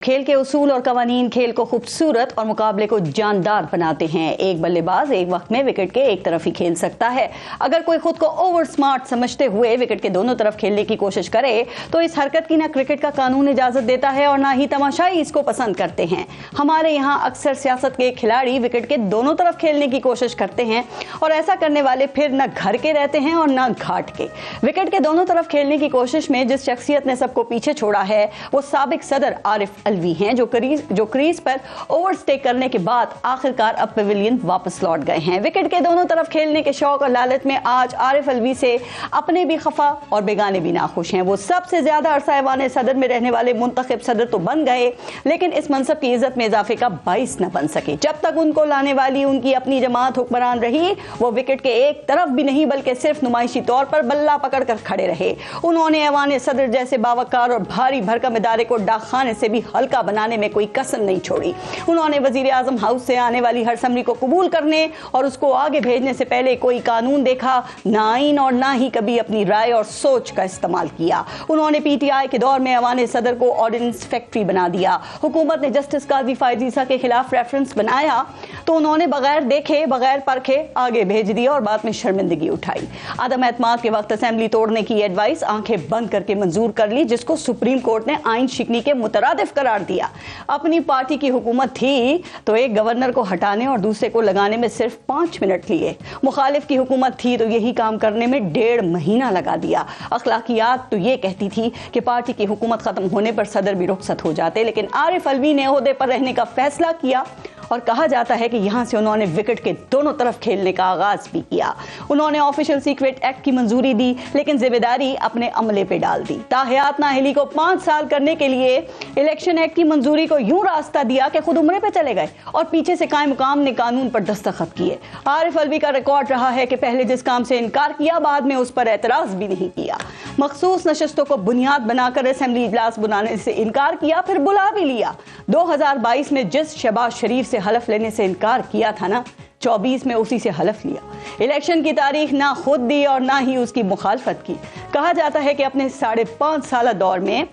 खेल के उसूल और कवानीन खेल को खूबसूरत और मुकाबले को जानदार बनाते हैं। एक बल्लेबाज एक वक्त में विकेट के एक तरफ ही खेल सकता है। अगर कोई खुद को ओवर स्मार्ट समझते हुए विकेट के दोनों तरफ खेलने की कोशिश करे तो इस हरकत की ना क्रिकेट का कानून इजाजत देता है और ना ही तमाशाई इसको पसंद करते हैं। हमारे यहाँ अक्सर सियासत के खिलाड़ी विकेट के दोनों तरफ खेलने की कोशिश करते हैं और ऐसा करने वाले फिर न घर के रहते हैं और न घाट के। विकेट के दोनों तरफ खेलने की कोशिश में जिस शख्सियत ने सबको पीछे छोड़ा है वो साबिक सदर आरिफ अलवी हैं, जो क्रीज पर ओवरस्टे करने के बाद आखिरकार अब पवेलियन वापस लौट गए हैं। विकेट के दोनों तरफ खेलने के शौक और लालच में आज आरिफ अलवी से अपने भी खफा और बेगाने भी नाखुश हैं। वो सबसे ज्यादा अरसा ऐवान सदर में रहने वाले मुंतखब सदर तो बन गए, लेकिन इस मनसब की इज्जत में इजाफे का बाइस न बन सके। जब तक उनको लाने वाली उनकी अपनी जमात हुक्मरान रही, वो विकेट के एक तरफ भी नहीं बल्कि सिर्फ नुमाइशी तौर पर बल्ला पकड़ कर खड़े रहे। उन्होंने ऐवान सदर जैसे बावकार और भारी भरकम इदारे को डाकखाने से भी हल्का बनाने में कोई कसर नहीं छोड़ी। उन्होंने वजीर आजम हाउस से आने वाली हर समरी को कबूल करने और उसको आगे भेजने से पहले कोई कानून देखा ना आईन और ना ही कभी अपनी राय और सोच का इस्तेमाल किया। उन्होंने पीटीआई के दौर में ऐवान सदर को ऑर्डिनेंस फैक्ट्री बना दिया। हुकूमत ने जस्टिस काजी फायद ईसा के खिलाफ रेफरेंस बनाया तो उन्होंने बगैर देखे बगैर परखे आगे भेज दिया और बाद में शर्मिंदगी उठाई। आदम एतमाद के वक्त असेंबली तोड़ने की एडवाइस आंखें बंद करके मंजूर कर ली, जिसको सुप्रीम कोर्ट ने आइन शिकनी के मुतरादिफ करार दिया। अपनी पार्टी की हुकूमत थी तो एक गवर्नर को हटाने और दूसरे को लगाने में सिर्फ 5 मिनट लिए। मुखालिफ की हुकूमत थी तो यही काम करने में 1.5 महीना लगा दिया। अखलाकियात तो ये कहती थी कि पार्टी की हुकूमत खत्म होने पर सदर भी रुखसत हो जाते, लेकिन आरिफ अलवी ने ओहदे पर रहने का फैसला किया और कहा जाता है कि यहां से उन्होंने विकेट के दोनों तरफ खेलने का आगाज भी किया। उन्होंने ऑफिशियल सीक्रेट एक्ट की मंजूरी दी, लेकिन जिम्मेदारी अपने अमले पे डाल दी। ताहयात नाअहली को 5 साल करने के लिए इलेक्शन एक्ट की मंजूरी को यूं रास्ता दिया कि खुद उम्रे पे चले गए और पीछे से कायम मुकाम ने कानून पर दस्तखत किए। आरिफ अलवी का रिकॉर्ड रहा है कि पहले जिस काम से इनकार किया बाद में उस पर एतराज भी नहीं किया। मखसूस नशस्तों को बुनियाद बनाकर असेंबली इजलास बुलाने से इनकार किया, फिर बुला भी लिया। 2022 में जिस शहबाज शरीफ से हलफ लेने से इनकार किया था ना, 24 में उसी से हलफ लिया। इलेक्शन की तारीख ना खुद दी और ना ही उसकी मुखालफत की। कहा जाता है कि अपने 5.5 साल दौर में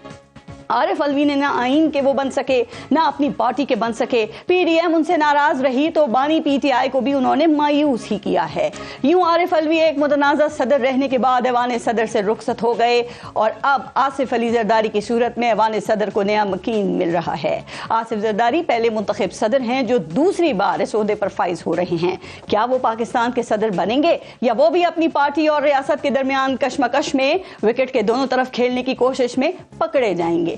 आरिफ अलवी ने ना आइन के वो बन सके ना अपनी पार्टी के बन सके। पीडीएम उनसे नाराज रही तो बानी पीटीआई को भी उन्होंने मायूस ही किया है। यूं आरिफ अलवी एक मुतनाज़ा सदर रहने के बाद ऐवान सदर से रुखसत हो गए और अब आसिफ अली जरदारी की सूरत में ऐवान सदर को नया मकीन मिल रहा है। आसिफ जरदारी पहले मुंतखब सदर हैं जो दूसरी बार इस ओहदे पर फाइज हो रहे हैं। क्या वो पाकिस्तान के सदर बनेंगे या वो भी अपनी पार्टी और रियासत के दरमियान कशमकश में विकेट के दोनों तरफ खेलने की कोशिश में पकड़े जाएंगे?